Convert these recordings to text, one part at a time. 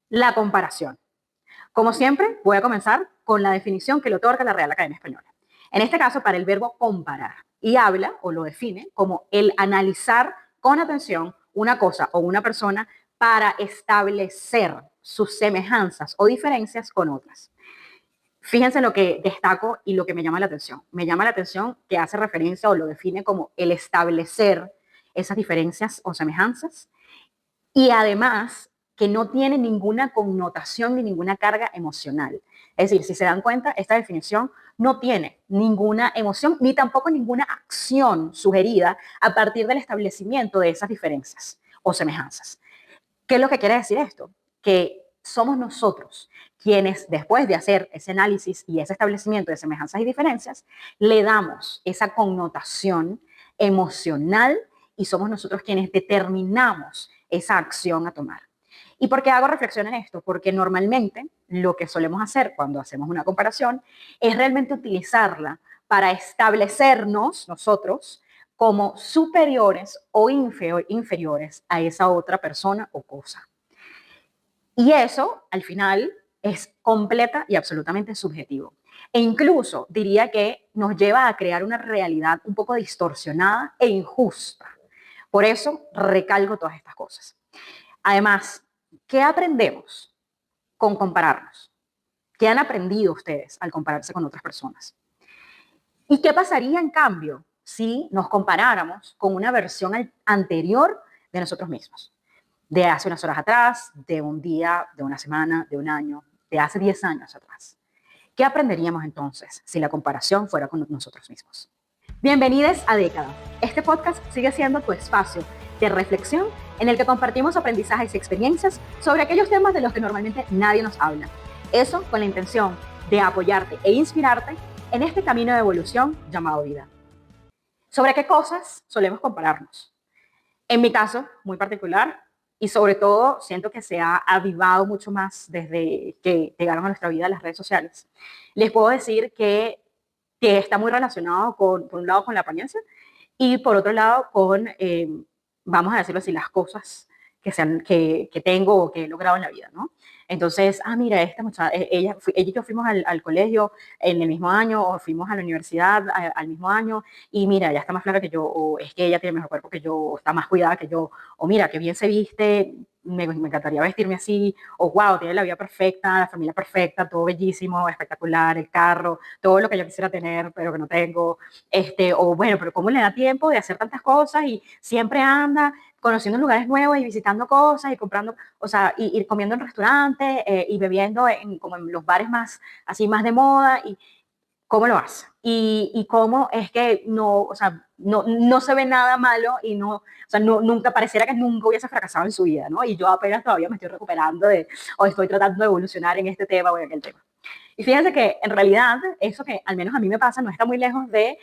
La comparación. Como siempre, voy a comenzar con la definición que le otorga la Real Academia Española. En este caso, para el verbo comparar. Y habla o lo define como el analizar con atención una cosa o una persona para establecer sus semejanzas o diferencias con otras. Fíjense lo que destaco y lo que me llama la atención. Me llama la atención que hace referencia o lo define como el establecer esas diferencias o semejanzas y además que no tiene ninguna connotación ni ninguna carga emocional. Es decir, si se dan cuenta, esta definición no tiene ninguna emoción ni tampoco ninguna acción sugerida a partir del establecimiento de esas diferencias o semejanzas. ¿Qué es lo que quiere decir esto? Que somos nosotros quienes, después de hacer ese análisis y ese establecimiento de semejanzas y diferencias, le damos esa connotación emocional y somos nosotros quienes determinamos esa acción a tomar. ¿Y por qué hago reflexión en esto? Porque normalmente lo que solemos hacer cuando hacemos una comparación es realmente utilizarla para establecernos nosotros como superiores o inferiores a esa otra persona o cosa. Y eso, al final, es completa y absolutamente subjetivo. E incluso diría que nos lleva a crear una realidad un poco distorsionada e injusta. Por eso recalco todas estas cosas. Además, ¿qué aprendemos con compararnos? ¿Qué han aprendido ustedes al compararse con otras personas? ¿Y qué pasaría en cambio si nos comparáramos con una versión anterior de nosotros mismos? De hace unas horas atrás, de un día, de una semana, de un año, de hace 10 años atrás. ¿Qué aprenderíamos entonces si la comparación fuera con nosotros mismos? Bienvenidos a Década. Este podcast sigue siendo tu espacio de reflexión en el que compartimos aprendizajes y experiencias sobre aquellos temas de los que normalmente nadie nos habla. Eso con la intención de apoyarte e inspirarte en este camino de evolución llamado vida. ¿Sobre qué cosas solemos compararnos? En mi caso, muy particular, y sobre todo siento que se ha avivado mucho más desde que llegaron a nuestra vida las redes sociales. Les puedo decir que está muy relacionado por un lado con la apariencia y por otro lado con, vamos a decirlo así, las cosas que tengo o que he logrado en la vida, ¿no? Entonces, mira, esta muchacha, ella y yo fuimos al colegio en el mismo año, o fuimos a la universidad al mismo año, y mira, ella está más flaca que yo, o es que ella tiene mejor cuerpo que yo, o está más cuidada que yo, o mira, qué bien se viste, me encantaría vestirme así, o wow, tiene la vida perfecta, la familia perfecta, todo bellísimo, espectacular, el carro, todo lo que yo quisiera tener, pero que no tengo, o bueno, pero ¿cómo le da tiempo de hacer tantas cosas y siempre anda conociendo lugares nuevos y visitando cosas y comprando, o sea, y ir comiendo en restaurantes y bebiendo como en los bares más, así más de moda y cómo lo hace? Y cómo es que no, o sea, no se ve nada malo y no, o sea, nunca pareciera que nunca hubiese fracasado en su vida, ¿no? Y yo apenas todavía me estoy recuperando o estoy tratando de evolucionar en este tema o en aquel tema. Y fíjense que en realidad eso que al menos a mí me pasa no está muy lejos de,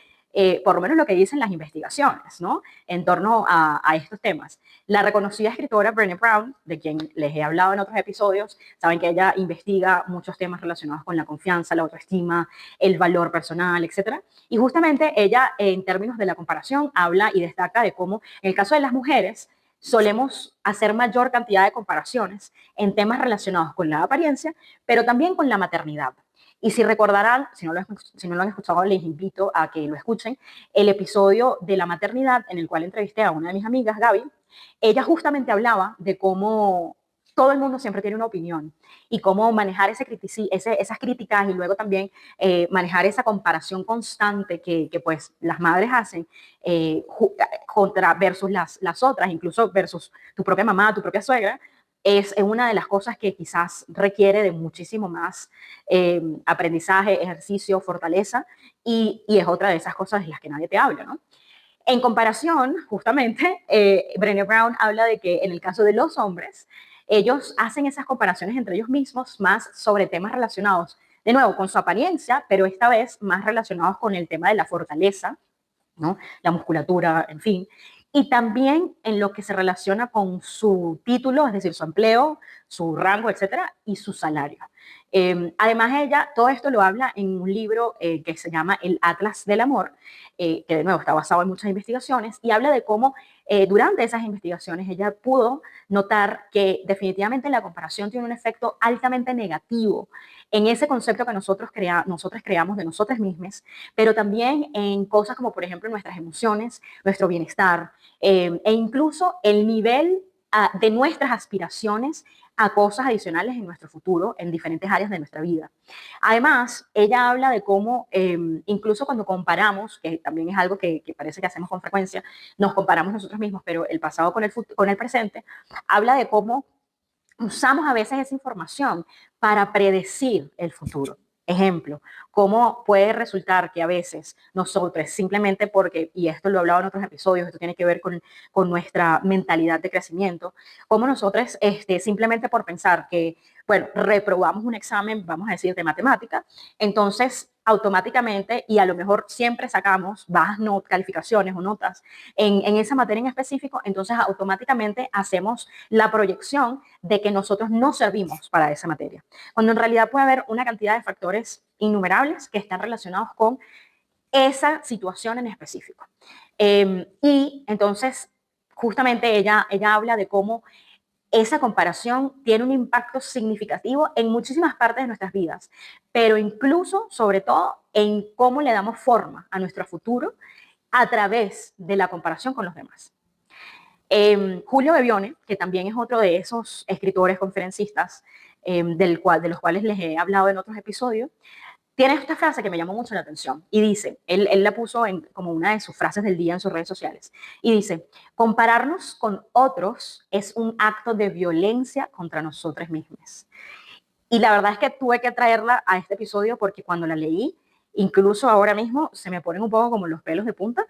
por lo menos lo que dicen las investigaciones, ¿no? En torno a estos temas. La reconocida escritora Brené Brown, de quien les he hablado en otros episodios, saben que ella investiga muchos temas relacionados con la confianza, la autoestima, el valor personal, etcétera. Y justamente ella, en términos de la comparación, habla y destaca de cómo en el caso de las mujeres, solemos hacer mayor cantidad de comparaciones en temas relacionados con la apariencia, pero también con la maternidad. Y si recordarán, si no lo han escuchado, les invito a que lo escuchen, el episodio de la maternidad en el cual entrevisté a una de mis amigas, Gaby. Ella justamente hablaba de cómo todo el mundo siempre tiene una opinión y cómo manejar esas críticas y luego también manejar esa comparación constante que pues las madres hacen contra versus las otras, incluso versus tu propia mamá, tu propia suegra, es una de las cosas que quizás requiere de muchísimo más aprendizaje, ejercicio, fortaleza, y es otra de esas cosas de las que nadie te habla, ¿no? En comparación, justamente, Brené Brown habla de que en el caso de los hombres, ellos hacen esas comparaciones entre ellos mismos más sobre temas relacionados, de nuevo, con su apariencia, pero esta vez más relacionados con el tema de la fortaleza, ¿no? La musculatura, en fin. Y también en lo que se relaciona con su título, es decir, su empleo, su rango, etcétera, y su salario. Además, ella todo esto lo habla en un libro que se llama El Atlas del Amor, que de nuevo está basado en muchas investigaciones, y habla de cómo durante esas investigaciones ella pudo notar que definitivamente la comparación tiene un efecto altamente negativo en ese concepto que nosotros creamos de nosotros mismos, pero también en cosas como, por ejemplo, nuestras emociones, nuestro bienestar, e incluso el nivel de nuestras aspiraciones a cosas adicionales en nuestro futuro, en diferentes áreas de nuestra vida. Además, ella habla de cómo, incluso cuando comparamos, que también es algo que parece que hacemos con frecuencia, nos comparamos nosotros mismos, pero el pasado con el presente, habla de cómo usamos a veces esa información para predecir el futuro. Ejemplo, cómo puede resultar que a veces nosotros simplemente porque, y esto lo he hablado en otros episodios, esto tiene que ver con nuestra mentalidad de crecimiento, cómo nosotros simplemente por pensar que, bueno, reprobamos un examen, vamos a decir, de matemática, entonces automáticamente, y a lo mejor siempre sacamos bajas calificaciones o notas en esa materia en específico, entonces automáticamente hacemos la proyección de que nosotros no servimos para esa materia, cuando en realidad puede haber una cantidad de factores innumerables que están relacionados con esa situación en específico. Y entonces, justamente ella habla de cómo esa comparación tiene un impacto significativo en muchísimas partes de nuestras vidas, pero incluso, sobre todo, en cómo le damos forma a nuestro futuro a través de la comparación con los demás. Julio Bebione, que también es otro de esos escritores conferencistas de los cuales les he hablado en otros episodios, tiene esta frase que me llamó mucho la atención y dice, él la puso como una de sus frases del día en sus redes sociales, y dice, compararnos con otros es un acto de violencia contra nosotros mismos. Y la verdad es que tuve que traerla a este episodio porque cuando la leí, incluso ahora mismo se me ponen un poco como los pelos de punta,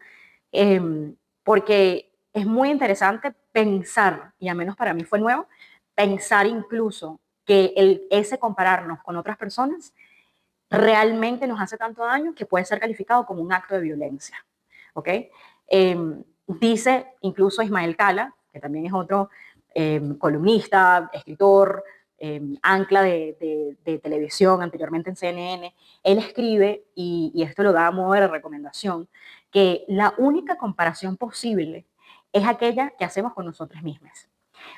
porque es muy interesante pensar, y al menos para mí fue nuevo, pensar incluso que ese compararnos con otras personas realmente nos hace tanto daño que puede ser calificado como un acto de violencia. ¿Ok? Dice incluso Ismael Cala, que también es otro columnista, escritor, ancla de televisión, anteriormente en CNN, él escribe, y esto lo da a modo de recomendación, que la única comparación posible es aquella que hacemos con nosotros mismos,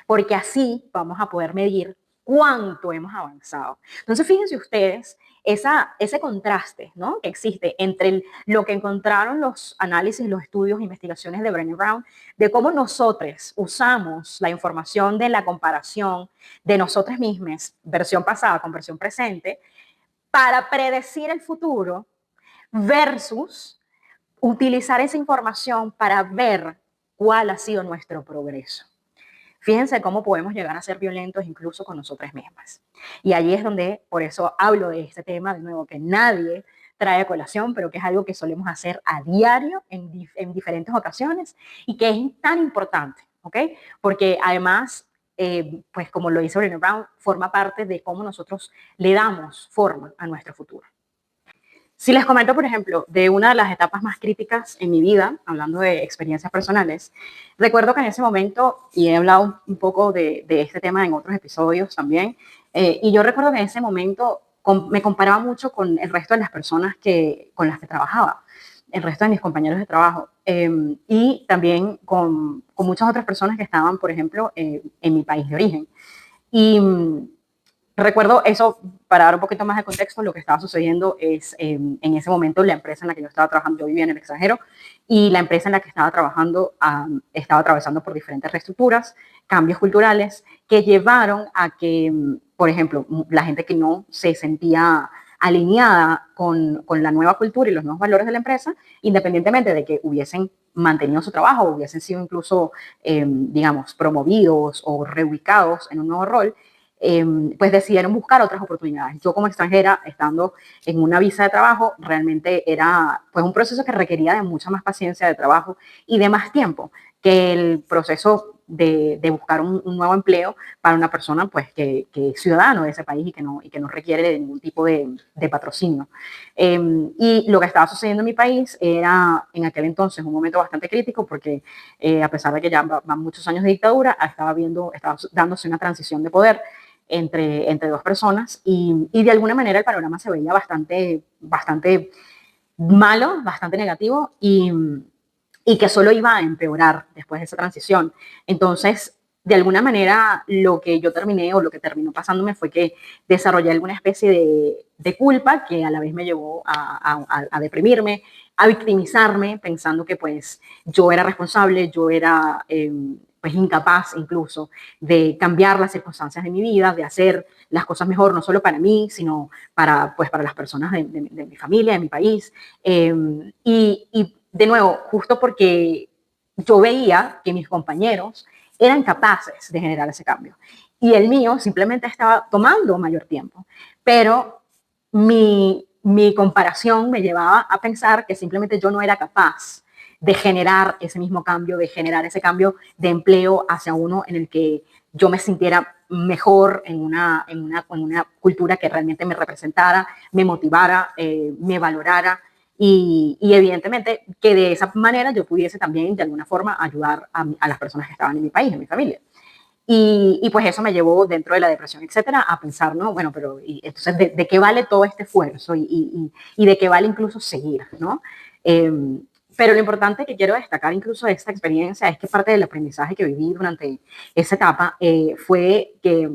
porque así vamos a poder medir cuánto hemos avanzado. Entonces, fíjense ustedes ese contraste, ¿no?, que existe entre lo que encontraron los análisis, los estudios, investigaciones de Brené Brown, de cómo nosotros usamos la información de la comparación de nosotros mismos, versión pasada con versión presente, para predecir el futuro, versus utilizar esa información para ver cuál ha sido nuestro progreso. Fíjense cómo podemos llegar a ser violentos incluso con nosotras mismas. Y allí es donde, por eso hablo de este tema, de nuevo, que nadie trae a colación, pero que es algo que solemos hacer a diario en diferentes ocasiones y que es tan importante, ¿ok? Porque además, pues como lo dice Brené Brown, forma parte de cómo nosotros le damos forma a nuestro futuro. Si les comento, por ejemplo, de una de las etapas más críticas en mi vida, hablando de experiencias personales, recuerdo que en ese momento, y he hablado un poco de este tema en otros episodios también, y yo recuerdo que en ese momento me comparaba mucho con el resto de las personas con las que trabajaba, el resto de mis compañeros de trabajo, y también con muchas otras personas que estaban, por ejemplo, en mi país de origen. Y recuerdo eso, para dar un poquito más de contexto, lo que estaba sucediendo es, en ese momento, la empresa en la que yo estaba trabajando, yo vivía en el extranjero, y la empresa en la que estaba trabajando estaba atravesando por diferentes reestructuras, cambios culturales, que llevaron a que, por ejemplo, la gente que no se sentía alineada con la nueva cultura y los nuevos valores de la empresa, independientemente de que hubiesen mantenido su trabajo o hubiesen sido incluso, digamos, promovidos o reubicados en un nuevo rol, pues decidieron buscar otras oportunidades. Yo como extranjera, estando en una visa de trabajo, realmente era pues un proceso que requería de mucha más paciencia de trabajo y de más tiempo que el proceso de buscar un nuevo empleo para una persona pues que es ciudadano de ese país y que no requiere de ningún tipo de patrocinio. Y lo que estaba sucediendo en mi país era en aquel entonces un momento bastante crítico porque a pesar de que ya van muchos años de dictadura, estaba dándose una transición de poder entre dos personas y de alguna manera el panorama se veía bastante malo, bastante negativo y y que solo iba a empeorar después de esa transición. Entonces, de alguna manera, lo que yo terminé o lo que terminó pasándome fue que desarrollé alguna especie de culpa que a la vez me llevó a deprimirme, a victimizarme, pensando que pues yo era responsable, yo era pues incapaz incluso de cambiar las circunstancias de mi vida, de hacer las cosas mejor, no solo para mí, sino pues, para las personas de mi familia, de mi país. Y de nuevo, justo porque yo veía que mis compañeros eran capaces de generar ese cambio. Y el mío simplemente estaba tomando mayor tiempo. Pero mi comparación me llevaba a pensar que simplemente yo no era capaz de generar ese mismo cambio, de generar ese cambio de empleo hacia uno en el que yo me sintiera mejor en una cultura que realmente me representara, me motivara, me valorara y evidentemente que de esa manera yo pudiese también de alguna forma ayudar a las personas que estaban en mi país, en mi familia. Y pues eso me llevó dentro de la depresión, etcétera, a pensar, ¿no? Bueno, pero entonces, ¿de qué vale todo este esfuerzo y de qué vale incluso seguir, ¿no? Eh, pero lo importante que quiero destacar incluso de esta experiencia es que parte del aprendizaje que viví durante esa etapa fue que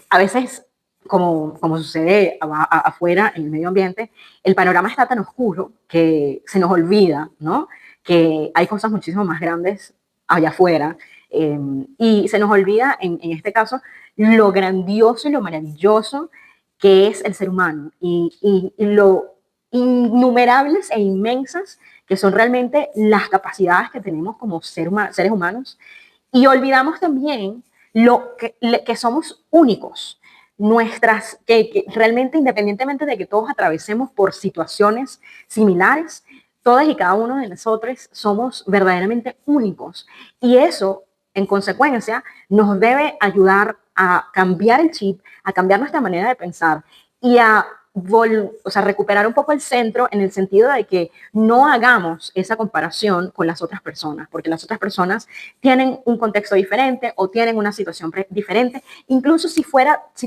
a veces, como sucede afuera en el medio ambiente, el panorama está tan oscuro que se nos olvida, ¿no? Que hay cosas muchísimo más grandes allá afuera. Y se nos olvida, en este caso, lo grandioso y lo maravilloso que es el ser humano y lo innumerables e inmensas que son realmente las capacidades que tenemos como seres humanos. Y olvidamos también que somos únicos, que realmente independientemente de que todos atravesemos por situaciones similares, todas y cada uno de nosotros somos verdaderamente únicos. Y eso, en consecuencia, nos debe ayudar a cambiar el chip, a cambiar nuestra manera de pensar y a recuperar un poco el centro en el sentido de que no hagamos esa comparación con las otras personas, porque las otras personas tienen un contexto diferente o tienen una situación diferente. Incluso si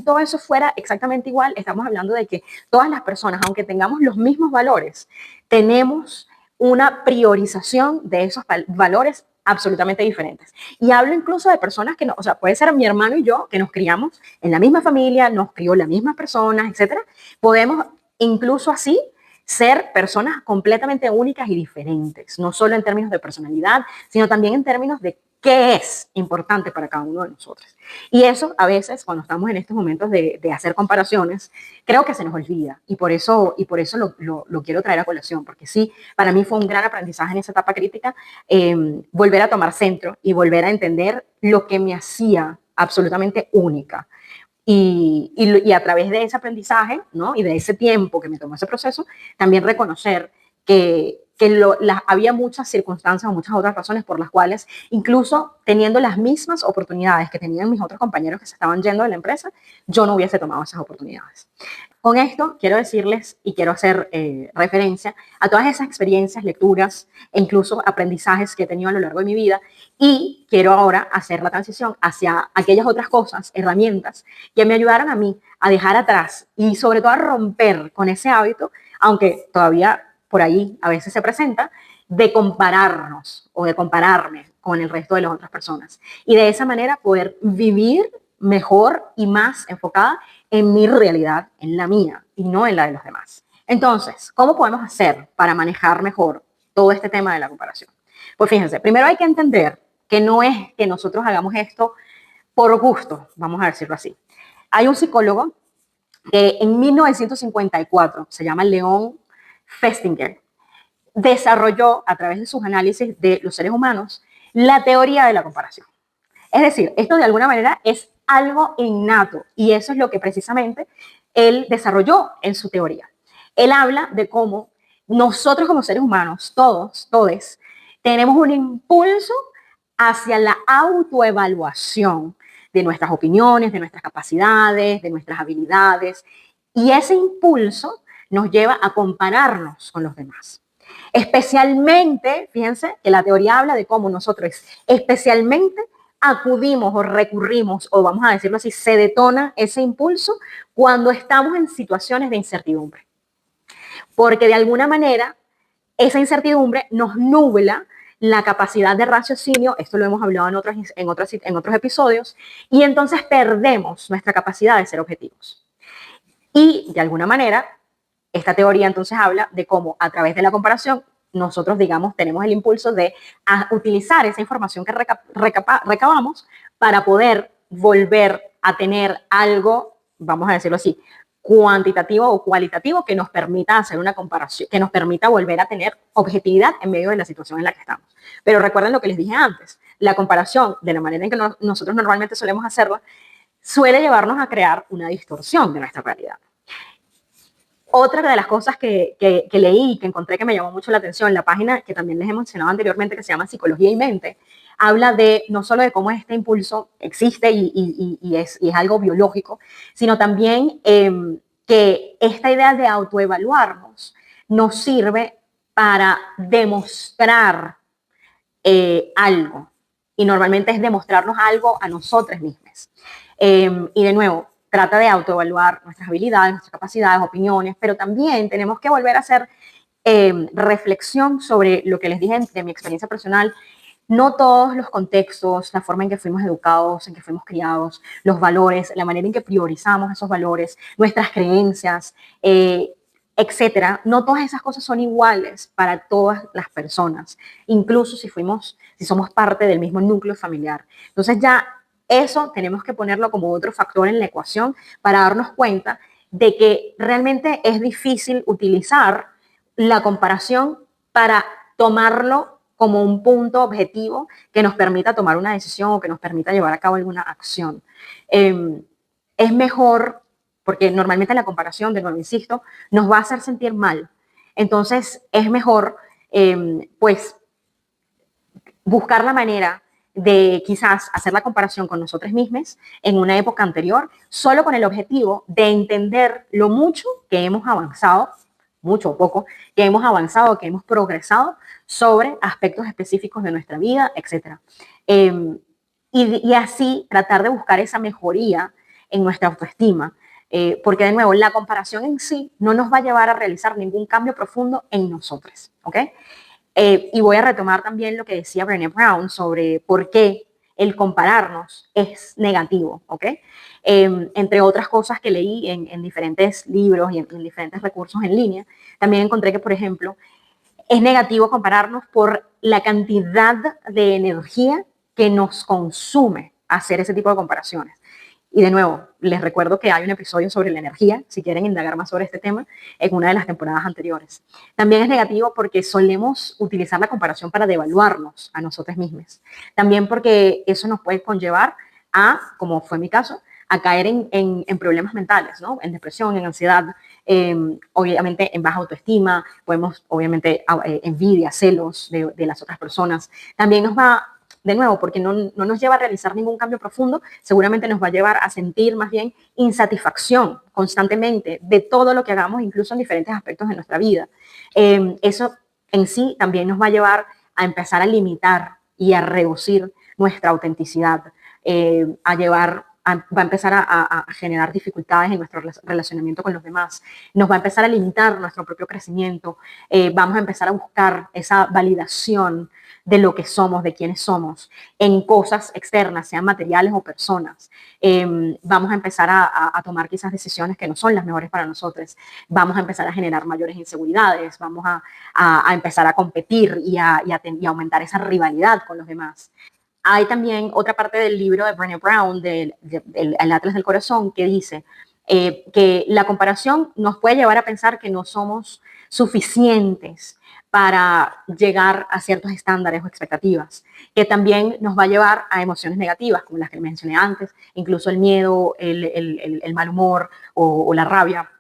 todo eso fuera exactamente igual, estamos hablando de que todas las personas, aunque tengamos los mismos valores, tenemos una priorización de esos valores absolutamente diferentes. Y hablo incluso de personas que no, o sea, puede ser mi hermano y yo, que nos criamos en la misma familia, nos crió las mismas personas, etcétera. Podemos incluso así ser personas completamente únicas y diferentes, no solo en términos de personalidad, sino también en términos de qué es importante para cada uno de nosotros. Y eso a veces, cuando estamos en estos momentos de hacer comparaciones, creo que se nos olvida. Y por eso lo quiero traer a colación, porque sí, para mí fue un gran aprendizaje en esa etapa crítica, volver a tomar centro y volver a entender lo que me hacía absolutamente única. Y a través de ese aprendizaje, ¿no? Y de ese tiempo que me tomó ese proceso, también reconocer que había muchas circunstancias o muchas otras razones por las cuales, incluso teniendo las mismas oportunidades que tenían mis otros compañeros que se estaban yendo de la empresa, yo no hubiese tomado esas oportunidades. Con esto quiero decirles y quiero hacer referencia a todas esas experiencias, lecturas e incluso aprendizajes que he tenido a lo largo de mi vida y quiero ahora hacer la transición hacia aquellas otras cosas, herramientas que me ayudaron a mí a dejar atrás y sobre todo a romper con ese hábito, aunque todavía por ahí a veces se presenta, de compararnos o de compararme con el resto de las otras personas. Y de esa manera poder vivir mejor y más enfocada en mi realidad, en la mía y no en la de los demás. Entonces, ¿cómo podemos hacer para manejar mejor todo este tema de la comparación? Pues fíjense, primero hay que entender que no es que nosotros hagamos esto por gusto, vamos a decirlo así. Hay un psicólogo que en 1954, se llama Leon Festinger, desarrolló a través de sus análisis de los seres humanos la teoría de la comparación. Es decir, esto de alguna manera es algo innato y eso es lo que precisamente él desarrolló en su teoría. Él habla de cómo nosotros como seres humanos, todos, tenemos un impulso hacia la autoevaluación de nuestras opiniones, de nuestras capacidades, de nuestras habilidades y ese impulso nos lleva a compararnos con los demás. Especialmente, fíjense que la teoría habla de cómo nosotros especialmente acudimos o recurrimos, o vamos a decirlo así, se detona ese impulso cuando estamos en situaciones de incertidumbre. Porque de alguna manera esa incertidumbre nos nubla la capacidad de raciocinio, esto lo hemos hablado en otros episodios, y entonces perdemos nuestra capacidad de ser objetivos. Y de alguna manera, esta teoría entonces habla de cómo a través de la comparación nosotros, digamos, tenemos el impulso de utilizar esa información que recabamos para poder volver a tener algo, vamos a decirlo así, cuantitativo o cualitativo que nos permita hacer una comparación, que nos permita volver a tener objetividad en medio de la situación en la que estamos. Pero recuerden lo que les dije antes, la comparación de la manera en que nosotros normalmente solemos hacerla suele llevarnos a crear una distorsión de nuestra realidad. Otra de las cosas que leí y que encontré que me llamó mucho la atención, la página que también les he mencionado anteriormente, que se llama Psicología y Mente, habla de no solo de cómo este impulso existe y es algo biológico, sino también que esta idea de autoevaluarnos nos sirve para demostrar algo. Y normalmente es demostrarnos algo a nosotros mismos. Y de nuevo, trata de autoevaluar nuestras habilidades, nuestras capacidades, opiniones, pero también tenemos que volver a hacer reflexión sobre lo que les dije de mi experiencia personal. No todos los contextos, la forma en que fuimos educados, en que fuimos criados, los valores, la manera en que priorizamos esos valores, nuestras creencias, etcétera, no todas esas cosas son iguales para todas las personas, incluso si somos parte del mismo núcleo familiar. Entonces ya eso tenemos que ponerlo como otro factor en la ecuación para darnos cuenta de que realmente es difícil utilizar la comparación para tomarlo como un punto objetivo que nos permita tomar una decisión o que nos permita llevar a cabo alguna acción. Es mejor, porque normalmente la comparación, de nuevo insisto, nos va a hacer sentir mal. Entonces es mejor, pues, buscar la manera de quizás hacer la comparación con nosotros mismos en una época anterior, solo con el objetivo de entender lo mucho que hemos avanzado, mucho o poco, que hemos avanzado, que hemos progresado sobre aspectos específicos de nuestra vida, etc. Y así tratar de buscar esa mejoría en nuestra autoestima, porque de nuevo, la comparación en sí no nos va a llevar a realizar ningún cambio profundo en nosotros, ¿ok? Y voy a retomar también lo que decía Brené Brown sobre por qué el compararnos es negativo, ¿ok? Entre otras cosas que leí en diferentes libros y en diferentes recursos en línea, también encontré que, por ejemplo, es negativo compararnos por la cantidad de energía que nos consume hacer ese tipo de comparaciones. Y de nuevo, les recuerdo que hay un episodio sobre la energía, si quieren indagar más sobre este tema, en una de las temporadas anteriores. También es negativo porque solemos utilizar la comparación para devaluarnos a nosotros mismos. También porque eso nos puede conllevar a, como fue mi caso, a caer en problemas mentales, ¿no? En depresión, en ansiedad, obviamente en baja autoestima, podemos, obviamente, envidia, celos de las otras personas. También nos va, de nuevo, porque no nos lleva a realizar ningún cambio profundo, seguramente nos va a llevar a sentir más bien insatisfacción constantemente de todo lo que hagamos, incluso en diferentes aspectos de nuestra vida. Eso en sí también nos va a llevar a empezar a limitar y a reducir nuestra autenticidad, va a empezar a generar dificultades en nuestro relacionamiento con los demás, nos va a empezar a limitar nuestro propio crecimiento, vamos a empezar a buscar esa validación de lo que somos, de quiénes somos, en cosas externas, sean materiales o personas. Vamos a empezar a tomar quizás decisiones que no son las mejores para nosotros, vamos a empezar a generar mayores inseguridades, vamos a empezar a competir y a aumentar esa rivalidad con los demás. Hay también otra parte del libro de Brené Brown, del Atlas del Corazón, que dice que la comparación nos puede llevar a pensar que no somos suficientes para llegar a ciertos estándares o expectativas, que también nos va a llevar a emociones negativas, como las que mencioné antes, incluso el miedo, el mal humor o la rabia,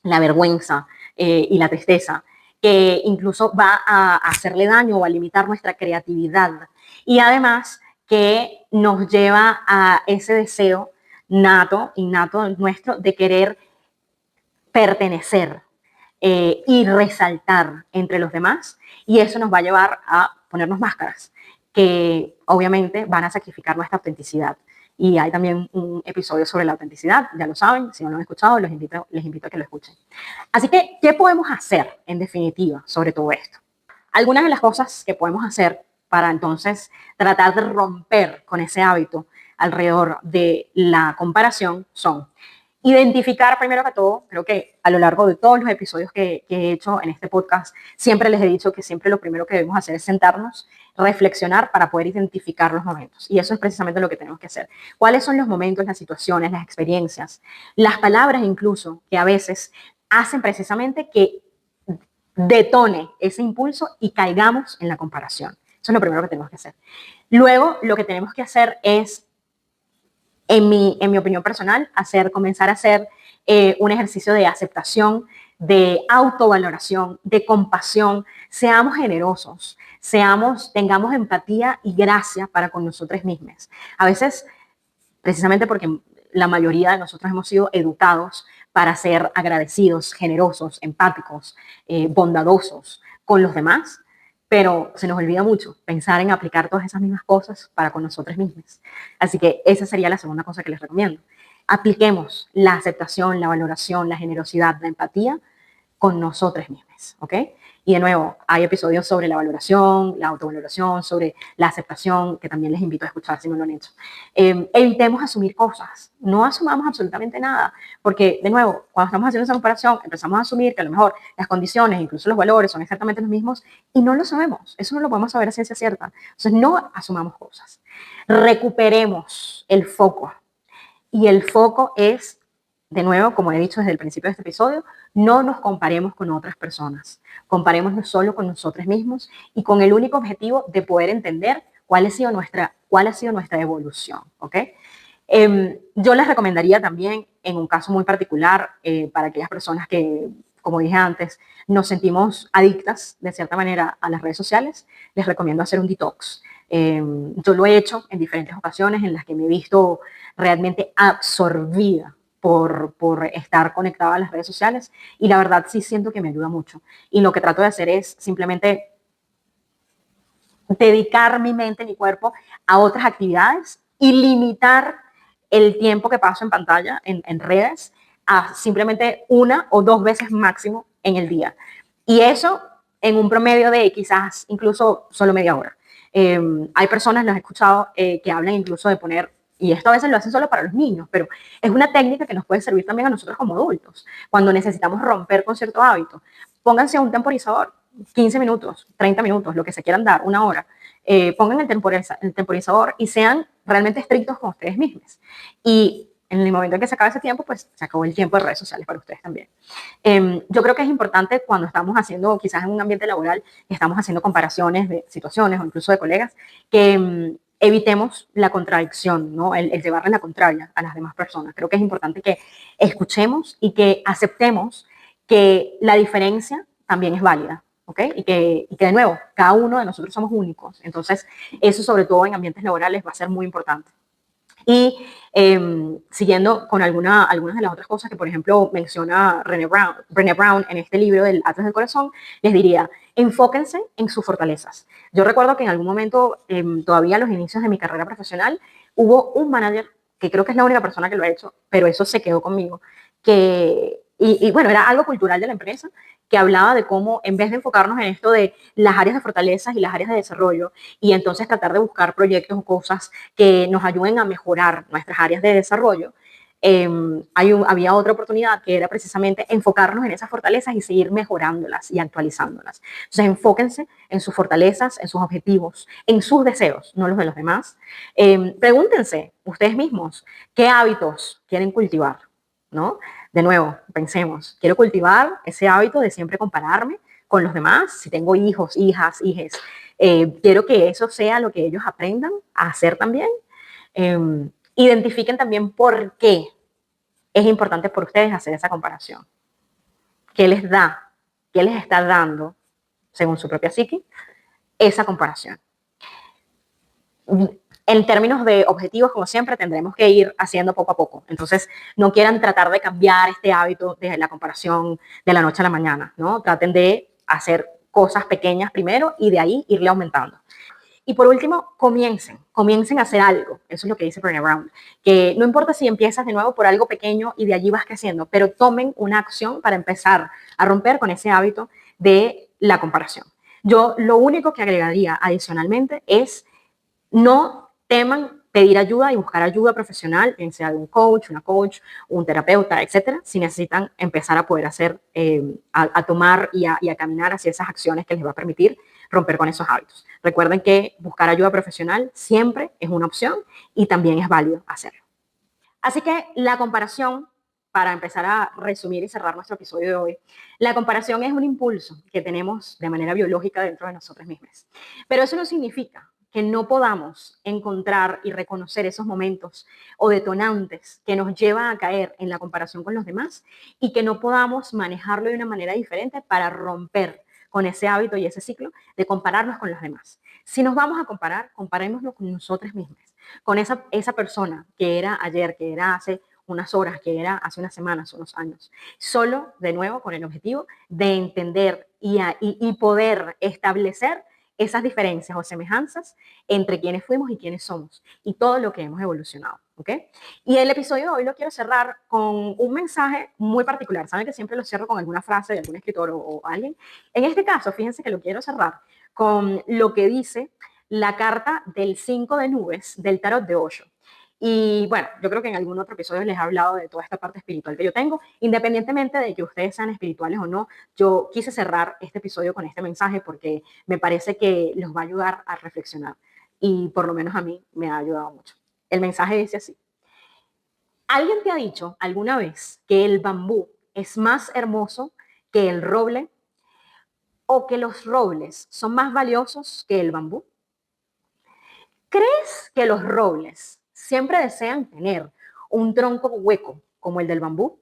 la vergüenza y la tristeza, que incluso va a hacerle daño o a limitar nuestra creatividad. Y además que nos lleva a ese deseo innato nuestro de querer pertenecer y resaltar entre los demás, y eso nos va a llevar a ponernos máscaras que obviamente van a sacrificar nuestra autenticidad. Y hay también un episodio sobre la autenticidad, ya lo saben, si no lo han escuchado, les invito a que lo escuchen. Así que, ¿qué podemos hacer en definitiva sobre todo esto? Algunas de las cosas que podemos hacer para entonces tratar de romper con ese hábito alrededor de la comparación son identificar primero que todo. Creo que a lo largo de todos los episodios que he hecho en este podcast, siempre les he dicho que siempre lo primero que debemos hacer es sentarnos, reflexionar para poder identificar los momentos. Y eso es precisamente lo que tenemos que hacer. ¿Cuáles son los momentos, las situaciones, las experiencias, las palabras incluso que a veces hacen precisamente que detone ese impulso y caigamos en la comparación? Eso es lo primero que tenemos que hacer. Luego, lo que tenemos que hacer es, en mi opinión personal, comenzar a hacer un ejercicio de aceptación, de autovaloración, de compasión. Seamos generosos, tengamos empatía y gracia para con nosotros mismos. A veces, precisamente porque la mayoría de nosotros hemos sido educados para ser agradecidos, generosos, empáticos, bondadosos con los demás, pero se nos olvida mucho pensar en aplicar todas esas mismas cosas para con nosotros mismos. Así que esa sería la segunda cosa que les recomiendo. Apliquemos la aceptación, la valoración, la generosidad, la empatía con nosotros mismos, ¿ok? Y de nuevo, hay episodios sobre la valoración, la autovaloración, sobre la aceptación, que también les invito a escuchar si no lo han hecho. Evitemos asumir cosas, no asumamos absolutamente nada, porque de nuevo, cuando estamos haciendo esa comparación, empezamos a asumir que a lo mejor las condiciones, incluso los valores, son exactamente los mismos y no lo sabemos. Eso no lo podemos saber a ciencia cierta. Entonces, no asumamos cosas. Recuperemos el foco. Y el foco es, de nuevo, como he dicho desde el principio de este episodio, no nos comparemos con otras personas. Comparémonos solo con nosotros mismos y con el único objetivo de poder entender cuál ha sido nuestra evolución, ¿ok? Yo les recomendaría también, en un caso muy particular, para aquellas personas que, como dije antes, nos sentimos adictas de cierta manera a las redes sociales, les recomiendo hacer un detox. Yo lo he hecho en diferentes ocasiones en las que me he visto realmente absorbida por estar conectada a las redes sociales, y la verdad sí siento que me ayuda mucho. Y lo que trato de hacer es simplemente dedicar mi mente, mi cuerpo a otras actividades y limitar el tiempo que paso en pantalla, en redes, a simplemente una o dos veces máximo en el día. Y eso en un promedio de quizás incluso solo media hora. Hay personas, los he escuchado, que hablan incluso de poner, y esto a veces lo hacen solo para los niños, pero es una técnica que nos puede servir también a nosotros como adultos, cuando necesitamos romper con cierto hábito. Pónganse un temporizador, 15 minutos, 30 minutos, lo que se quieran dar, una hora. Pongan el temporizador y sean realmente estrictos con ustedes mismos. Y en el momento en que se acabe ese tiempo, pues se acabó el tiempo de redes sociales para ustedes también. Yo creo que es importante cuando estamos haciendo, quizás en un ambiente laboral, estamos haciendo comparaciones de situaciones o incluso de colegas, que evitemos la contradicción, ¿no? El llevarle la contraria a las demás personas. Creo que es importante que escuchemos y que aceptemos que la diferencia también es válida. ¿ok? Y que de nuevo, cada uno de nosotros somos únicos. Entonces, eso sobre todo en ambientes laborales va a ser muy importante. Y siguiendo con algunas de las otras cosas que, por ejemplo, menciona Brené Brown en este libro del Atlas del Corazón, les diría, enfóquense en sus fortalezas. Yo recuerdo que en algún momento, todavía a los inicios de mi carrera profesional, hubo un manager, que creo que es la única persona que lo ha hecho, pero eso se quedó conmigo, y bueno, era algo cultural de la empresa, que hablaba de cómo, en vez de enfocarnos en esto de las áreas de fortalezas y las áreas de desarrollo, y entonces tratar de buscar proyectos o cosas que nos ayuden a mejorar nuestras áreas de desarrollo, había otra oportunidad que era precisamente enfocarnos en esas fortalezas y seguir mejorándolas y actualizándolas. Entonces, enfóquense en sus fortalezas, en sus objetivos, en sus deseos, no los de los demás. Pregúntense ustedes mismos qué hábitos quieren cultivar, ¿no? De nuevo, pensemos, quiero cultivar ese hábito de siempre compararme con los demás. Si tengo hijos, hijas, hijes, quiero que eso sea lo que ellos aprendan a hacer también. Identifiquen también por qué es importante por ustedes hacer esa comparación. ¿Qué les da? ¿Qué les está dando, según su propia psique, esa comparación? En términos de objetivos, como siempre, tendremos que ir haciendo poco a poco. Entonces, no quieran tratar de cambiar este hábito de la comparación de la noche a la mañana, ¿no? Traten de hacer cosas pequeñas primero y de ahí irle aumentando. Y por último, comiencen a hacer algo. Eso es lo que dice Brené Brown, que no importa si empiezas de nuevo por algo pequeño y de allí vas creciendo, pero tomen una acción para empezar a romper con ese hábito de la comparación. Yo lo único que agregaría adicionalmente es no teman pedir ayuda y buscar ayuda profesional, sea de un coach, una coach, un terapeuta, etcétera, si necesitan empezar a poder hacer, a tomar y a caminar hacia esas acciones que les va a permitir romper con esos hábitos. Recuerden que buscar ayuda profesional siempre es una opción y también es válido hacerlo. Así que la comparación, para empezar a resumir y cerrar nuestro episodio de hoy, la comparación es un impulso que tenemos de manera biológica dentro de nosotros mismos. Pero eso no significa que no podamos encontrar y reconocer esos momentos o detonantes que nos llevan a caer en la comparación con los demás y que no podamos manejarlo de una manera diferente para romper con ese hábito y ese ciclo de compararnos con los demás. Si nos vamos a comparar, comparémonos con nosotros mismos, con esa persona que era ayer, que era hace unas horas, que era hace unas semanas, unos años. Solo, de nuevo, con el objetivo de entender y poder establecer esas diferencias o semejanzas entre quienes fuimos y quienes somos y todo lo que hemos evolucionado. ¿Ok? Y el episodio de hoy lo quiero cerrar con un mensaje muy particular. Saben que siempre lo cierro con alguna frase de algún escritor o alguien. En este caso, fíjense que lo quiero cerrar con lo que dice la carta del 5 de nubes del tarot de Osho. Y bueno, yo creo que en algún otro episodio les he hablado de toda esta parte espiritual que yo tengo. Independientemente de que ustedes sean espirituales o no, yo quise cerrar este episodio con este mensaje porque me parece que los va a ayudar a reflexionar. Y por lo menos a mí me ha ayudado mucho. El mensaje dice así: ¿alguien te ha dicho alguna vez que el bambú es más hermoso que el roble o que los robles son más valiosos que el bambú? ¿Crees que los robles siempre desean tener un tronco hueco como el del bambú?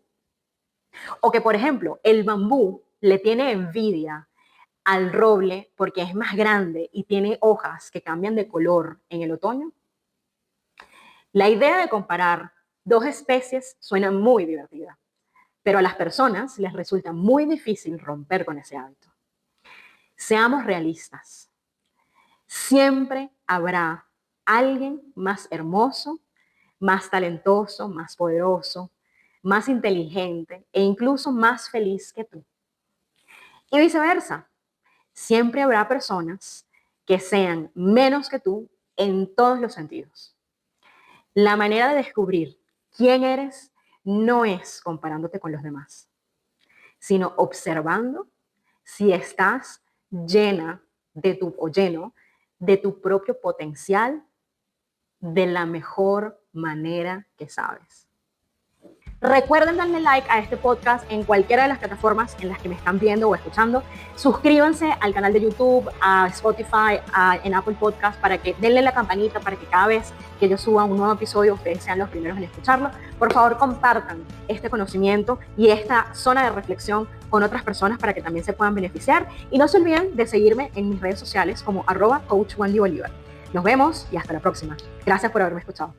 O que, por ejemplo, el bambú le tiene envidia al roble porque es más grande y tiene hojas que cambian de color en el otoño. La idea de comparar dos especies suena muy divertida, pero a las personas les resulta muy difícil romper con ese hábito. Seamos realistas. Siempre habrá alguien más hermoso, más talentoso, más poderoso, más inteligente e incluso más feliz que tú. Y viceversa, siempre habrá personas que sean menos que tú en todos los sentidos. La manera de descubrir quién eres no es comparándote con los demás, sino observando si estás llena lleno de tu propio potencial de la mejor manera que sabes. Recuerden darle like a este podcast en cualquiera de las plataformas en las que me están viendo o escuchando. Suscríbanse al canal de YouTube, a Spotify, en Apple Podcast, para que denle la campanita para que cada vez que yo suba un nuevo episodio ustedes sean los primeros en escucharlo. Por favor, compartan este conocimiento y esta zona de reflexión con otras personas para que también se puedan beneficiar. Y no se olviden de seguirme en mis redes sociales como @coachwendyoliver. Nos vemos y hasta la próxima. Gracias por haberme escuchado.